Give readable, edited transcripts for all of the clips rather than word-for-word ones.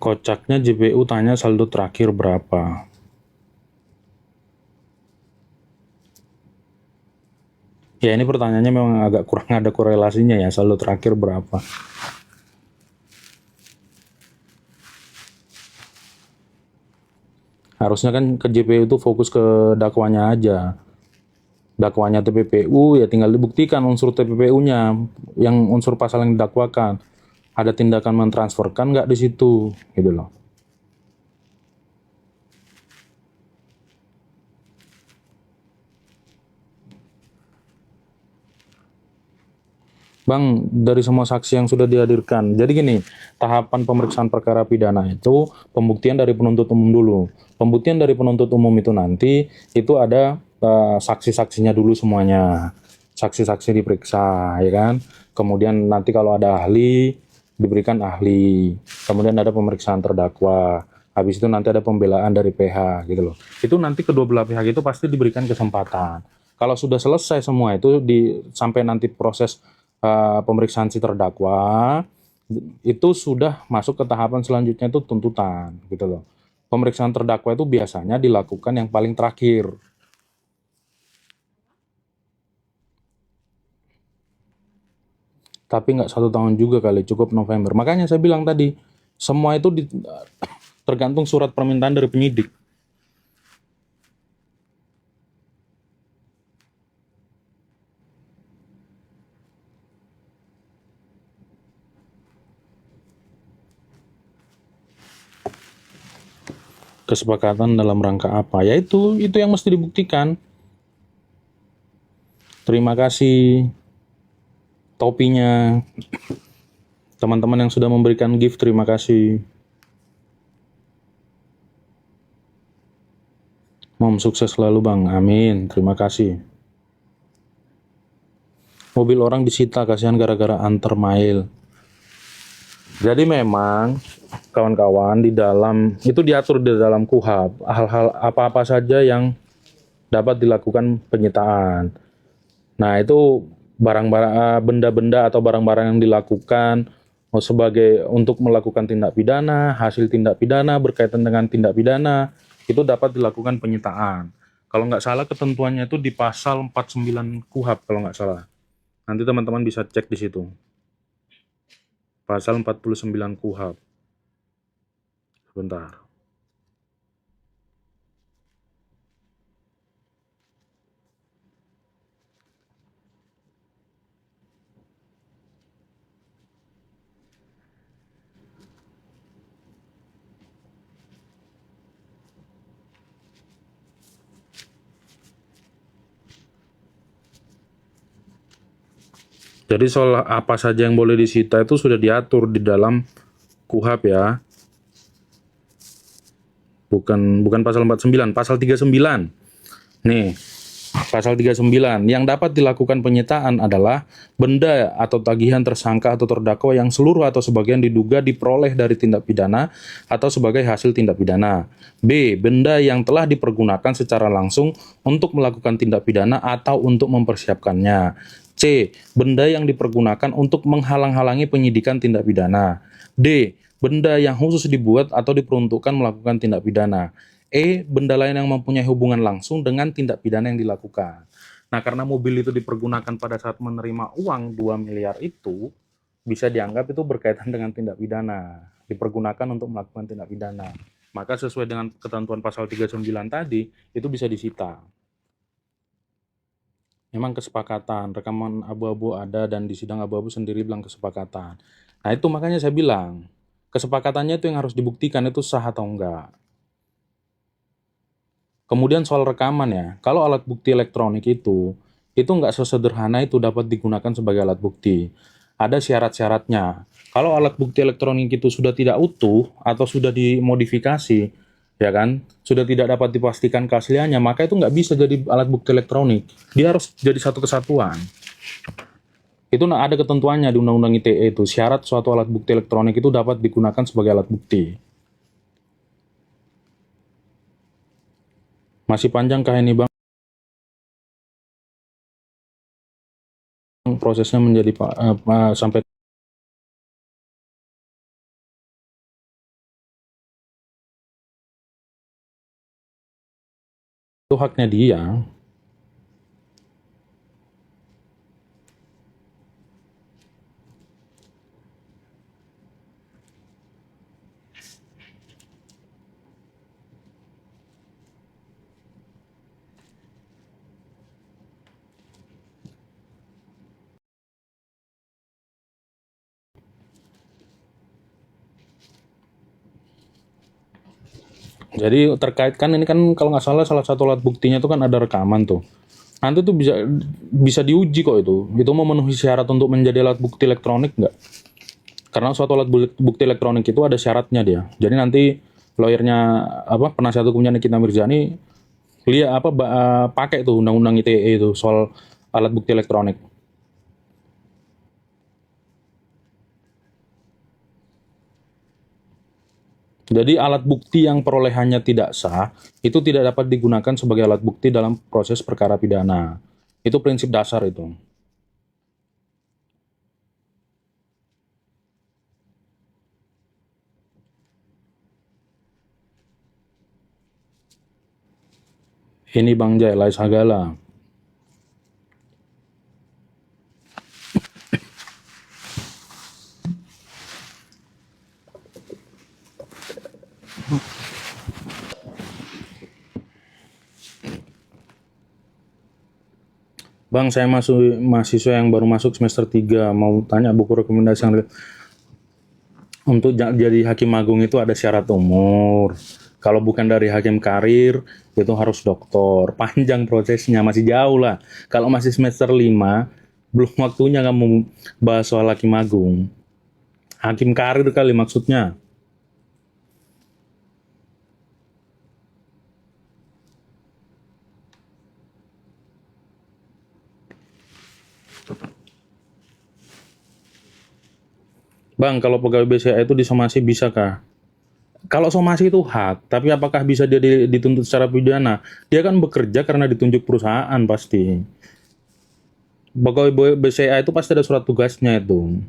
Kocaknya JPU tanya saldo terakhir berapa. Ya ini pertanyaannya memang agak kurang ada korelasinya ya, saldo terakhir berapa. Harusnya kan ke JPU itu fokus ke dakwanya aja. Dakwanya TPPU ya tinggal dibuktikan unsur TPPU-nya, yang unsur pasal yang didakwakan. Ada tindakan mentransferkan nggak di situ, gitu loh. Bang, dari semua saksi yang sudah dihadirkan. Jadi gini, tahapan pemeriksaan perkara pidana itu pembuktian dari penuntut umum dulu. Pembuktian dari penuntut umum itu nanti itu ada saksi-saksinya dulu semuanya. Saksi-saksi diperiksa, ya kan? Kemudian nanti kalau ada ahli diberikan ahli. Kemudian ada pemeriksaan terdakwa. Habis itu nanti ada pembelaan dari PH gitu loh. Itu nanti kedua belah pihak itu pasti diberikan kesempatan. Kalau sudah selesai semua itu sampai nanti proses pemeriksaan si terdakwa itu sudah masuk ke tahapan selanjutnya itu tuntutan gitu loh. Pemeriksaan terdakwa itu biasanya dilakukan yang paling terakhir. Tapi nggak 1 tahun juga kali, cukup November. Makanya saya bilang tadi, semua itu tergantung surat permintaan dari penyidik. Kesepakatan dalam rangka apa? Ya itu yang mesti dibuktikan. Terima kasih topinya. Teman-teman yang sudah memberikan gift, terima kasih. Mom sukses selalu bang, amin, terima kasih. Mobil orang disita, kasihan gara-gara antar mail. Jadi memang kawan-kawan di dalam itu diatur di dalam KUHP hal-hal apa-apa saja yang dapat dilakukan penyitaan. Nah itu barang-barang, benda-benda atau barang-barang yang dilakukan sebagai untuk melakukan tindak pidana, hasil tindak pidana berkaitan dengan tindak pidana itu dapat dilakukan penyitaan. Kalau nggak salah ketentuannya itu di pasal 49 KUHP kalau nggak salah. Nanti teman-teman bisa cek di situ. Pasal 49 KUHP. Sebentar. Jadi soal apa saja yang boleh disita itu sudah diatur di dalam KUHP ya. Bukan pasal 49, pasal 39. Nih, pasal 39 yang dapat dilakukan penyitaan adalah benda atau tagihan tersangka atau terdakwa yang seluruh atau sebagian diduga diperoleh dari tindak pidana atau sebagai hasil tindak pidana. B. Benda yang telah dipergunakan secara langsung untuk melakukan tindak pidana atau untuk mempersiapkannya. C. Benda yang dipergunakan untuk menghalang-halangi penyidikan tindak pidana. D. Benda yang khusus dibuat atau diperuntukkan melakukan tindak pidana. E. Benda lain yang mempunyai hubungan langsung dengan tindak pidana yang dilakukan. Nah, karena mobil itu dipergunakan pada saat menerima uang 2 miliar itu, bisa dianggap itu berkaitan dengan tindak pidana. Dipergunakan untuk melakukan tindak pidana. Maka sesuai dengan ketentuan pasal 39 tadi, itu bisa disita. Memang kesepakatan, rekaman abu-abu ada dan di sidang abu-abu sendiri bilang kesepakatan. Nah itu makanya saya bilang, kesepakatannya itu yang harus dibuktikan itu sah atau enggak. Kemudian soal rekaman ya, kalau alat bukti elektronik itu enggak sesederhana itu dapat digunakan sebagai alat bukti. Ada syarat-syaratnya. Kalau alat bukti elektronik itu sudah tidak utuh atau sudah dimodifikasi, ya kan, sudah tidak dapat dipastikan keasliannya, maka itu nggak bisa jadi alat bukti elektronik. Dia harus jadi satu kesatuan. Itu ada ketentuannya di Undang-Undang ITE itu, syarat suatu alat bukti elektronik itu dapat digunakan sebagai alat bukti. Masih panjangkah ini Bang? Prosesnya menjadi sampai Itu haknya dia. Jadi terkait kan ini kan kalau nggak salah salah satu alat buktinya itu kan ada rekaman tuh. Nanti tuh bisa bisa diuji kok itu. Itu memenuhi syarat untuk menjadi alat bukti elektronik nggak? Karena suatu alat bukti elektronik itu ada syaratnya dia. Jadi nanti lawyernya apa penasihat hukumnya Nikita Mirzani lihat apa pakai tuh undang-undang ITE itu soal alat bukti elektronik. Jadi alat bukti yang perolehannya tidak sah itu tidak dapat digunakan sebagai alat bukti dalam proses perkara pidana. Itu prinsip dasar itu. Ini Bang Jai, Lai Sagala. Bang, saya mahasiswa yang baru masuk semester 3, mau tanya buku rekomendasi yang untuk jadi hakim agung itu ada syarat umur. Kalau bukan dari hakim karir, itu harus doktor. Panjang prosesnya, masih jauh lah. Kalau masih semester 5, belum waktunya kamu bahas soal hakim agung. Hakim karir kali maksudnya. Bang, kalau pegawai BCA itu disomasi bisakah? Kalau somasi itu hak, tapi apakah bisa dia dituntut secara pidana? Dia kan bekerja karena ditunjuk perusahaan pasti. Pegawai BCA itu pasti ada surat tugasnya itu.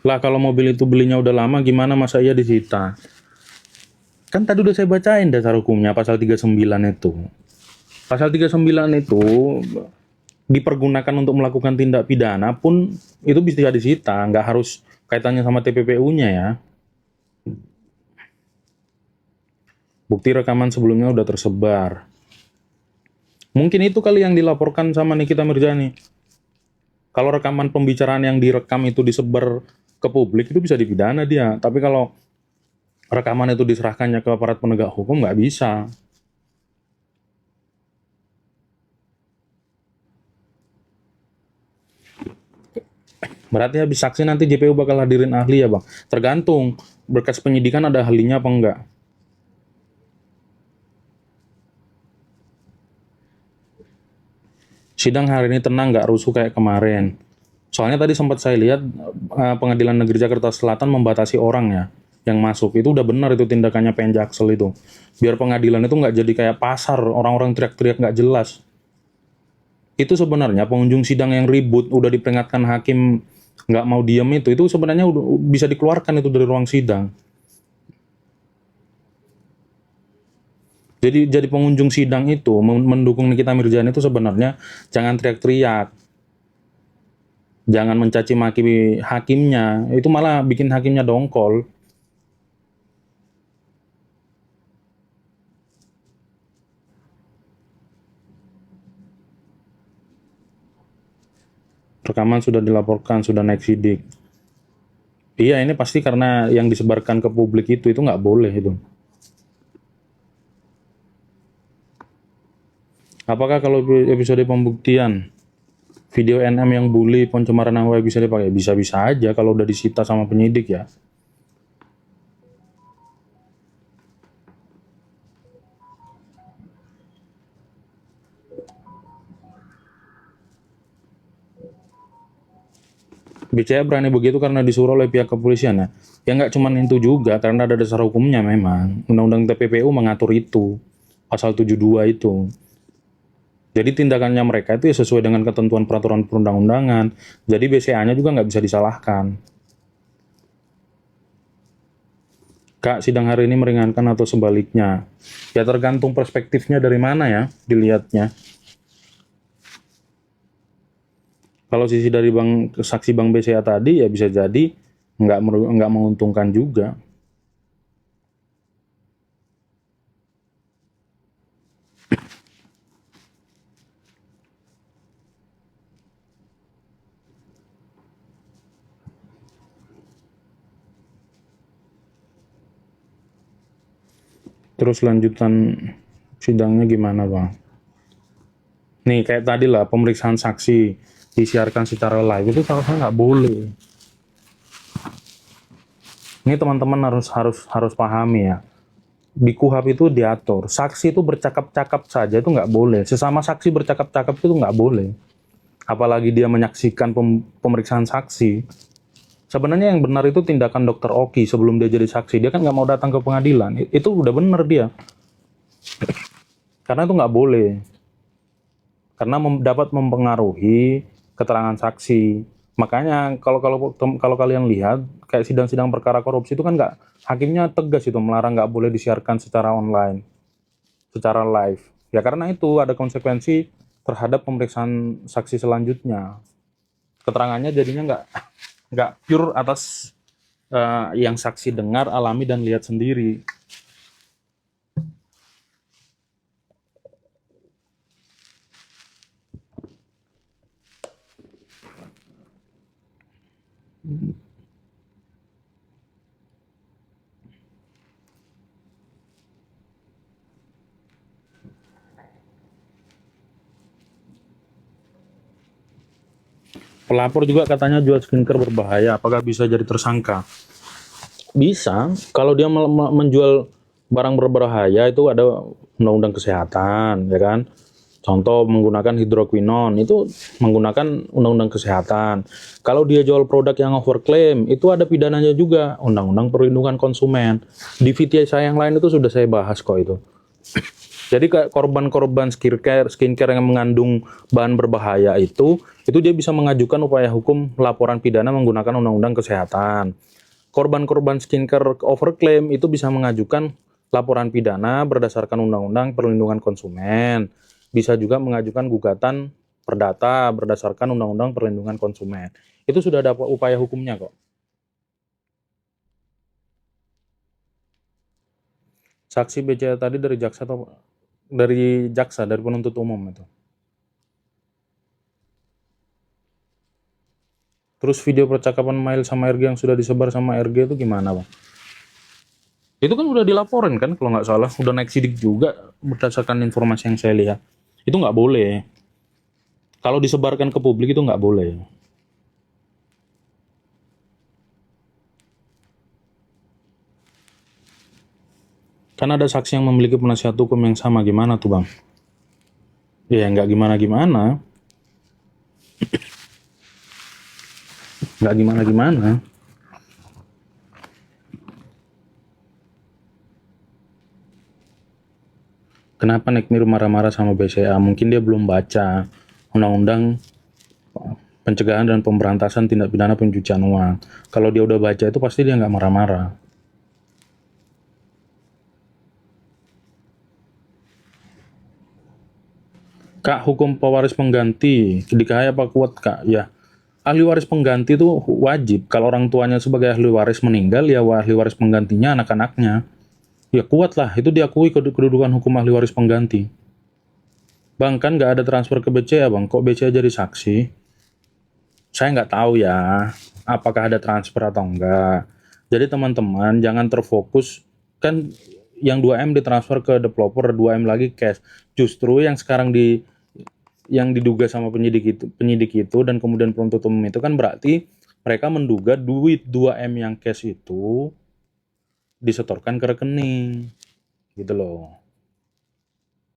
Lah kalau mobil itu belinya udah lama gimana masa iya disita? Kan tadi udah saya bacain dasar hukumnya pasal 39 itu. Pasal 39 itu dipergunakan untuk melakukan tindak pidana pun itu bisa disita, nggak harus kaitannya sama TPPU-nya ya. Bukti rekaman sebelumnya udah tersebar. Mungkin itu kali yang dilaporkan sama Nikita Mirzani. Kalau rekaman pembicaraan yang direkam itu disebar ke publik itu bisa dipidana dia. Tapi kalau rekaman itu diserahkannya ke aparat penegak hukum nggak bisa. Berarti habis saksi nanti JPU bakal hadirin ahli ya Bang? Tergantung, berkas penyidikan ada ahlinya apa enggak. Sidang hari ini tenang, nggak rusuh kayak kemarin. Soalnya tadi sempat saya lihat Pengadilan Negeri Jakarta Selatan membatasi orang ya yang masuk. Itu udah benar itu tindakannya PN Jaksel itu. Biar pengadilan itu nggak jadi kayak pasar, orang-orang teriak-teriak nggak jelas. Itu sebenarnya pengunjung sidang yang ribut, udah diperingatkan hakim nggak mau diem itu sebenarnya udah bisa dikeluarkan itu dari ruang sidang. Jadi pengunjung sidang itu mendukung Nikita Mirzani itu sebenarnya jangan teriak-teriak, jangan mencaci maki hakimnya, itu malah bikin hakimnya dongkol. Rekaman sudah dilaporkan, sudah naik sidik. Iya, ini pasti karena yang disebarkan ke publik itu nggak boleh itu. Apakah kalau episode pembuktian video NM yang bully pencemaran nama baik bisa dipakai? Bisa-bisa aja kalau udah disita sama penyidik ya. BCA berani begitu karena disuruh oleh pihak kepolisian ya. Ya nggak cuma itu juga, karena ada dasar hukumnya memang. Undang-undang TPPU mengatur itu. Pasal 72 itu. Jadi tindakannya mereka itu ya sesuai dengan ketentuan peraturan perundang-undangan. Jadi BCA-nya juga nggak bisa disalahkan. Kak, sidang hari ini meringankan atau sebaliknya? Ya tergantung perspektifnya dari mana ya dilihatnya. Kalau sisi dari saksi Bank BCA tadi ya bisa jadi nggak menguntungkan juga. Terus lanjutan sidangnya gimana, Bang? Nih kayak tadi lah pemeriksaan saksi disiarkan secara live itu seharusnya nggak boleh. Ini teman-teman harus pahami ya. Di KUHP itu diatur, saksi itu bercakap-cakap saja itu nggak boleh. Sesama saksi bercakap-cakap itu nggak boleh. Apalagi dia menyaksikan pemeriksaan saksi. Sebenarnya yang benar itu tindakan dokter Oki sebelum dia jadi saksi. Dia kan nggak mau datang ke pengadilan. Itu udah benar dia. Karena itu nggak boleh. Karena dapat mempengaruhi keterangan saksi. Makanya kalau kalian lihat kayak sidang-sidang perkara korupsi itu kan nggak, hakimnya tegas itu melarang nggak boleh disiarkan secara online, secara live. Ya karena itu ada konsekuensi terhadap pemeriksaan saksi selanjutnya. Keterangannya jadinya nggak pure atas yang saksi dengar, alami dan lihat sendiri. Pelapor juga katanya jual skincare berbahaya, apakah bisa jadi tersangka? Bisa, kalau dia menjual barang berbahaya itu ada undang-undang kesehatan, ya kan? Contoh menggunakan hidroquinon itu menggunakan undang-undang kesehatan. Kalau dia jual produk yang overclaim itu ada pidananya juga, undang-undang perlindungan konsumen. Di VTI saya yang lain itu sudah saya bahas kok itu. Jadi korban-korban skincare yang mengandung bahan berbahaya itu dia bisa mengajukan upaya hukum laporan pidana menggunakan undang-undang kesehatan. Korban-korban skincare overclaim itu bisa mengajukan laporan pidana berdasarkan undang-undang perlindungan konsumen. Bisa juga mengajukan gugatan perdata berdasarkan undang-undang perlindungan konsumen. Itu sudah ada upaya hukumnya kok. Saksi BCA tadi dari jaksa atau dari penuntut umum itu. Terus video percakapan Mail sama RG yang sudah disebar sama RG itu gimana, Bang? Itu kan udah dilaporin kan kalau nggak salah, udah naik sidik juga berdasarkan informasi yang saya lihat. Itu nggak boleh. Kalau disebarkan ke publik itu nggak boleh. Kan ada saksi yang memiliki penasihat hukum yang sama, gimana tuh, Bang? Ya nggak gimana-gimana. Nggak gimana-gimana. Kenapa Nick Mir marah-marah sama BCA? Mungkin dia belum baca undang-undang pencegahan dan pemberantasan tindak pidana pencucian uang. Kalau dia udah baca itu pasti dia nggak marah-marah. Kak, hukum pewaris pengganti, dikaya apa kuat, Kak? Ya, ahli waris pengganti itu wajib. Kalau orang tuanya sebagai ahli waris meninggal, ya ahli waris penggantinya anak-anaknya. Ya kuat lah, itu diakui kedudukan hukum ahli waris pengganti. Bang, kan nggak ada transfer ke BCA, Bang. Kok BCA jadi saksi? Saya nggak tahu ya, apakah ada transfer atau enggak. Jadi teman-teman, jangan terfokus. Kan yang 2M ditransfer ke developer, 2M lagi cash. Justru yang sekarang yang diduga sama penyidik itu dan kemudian penuntut umum itu kan berarti mereka menduga duit 2M yang cash itu disetorkan ke rekening gitu loh.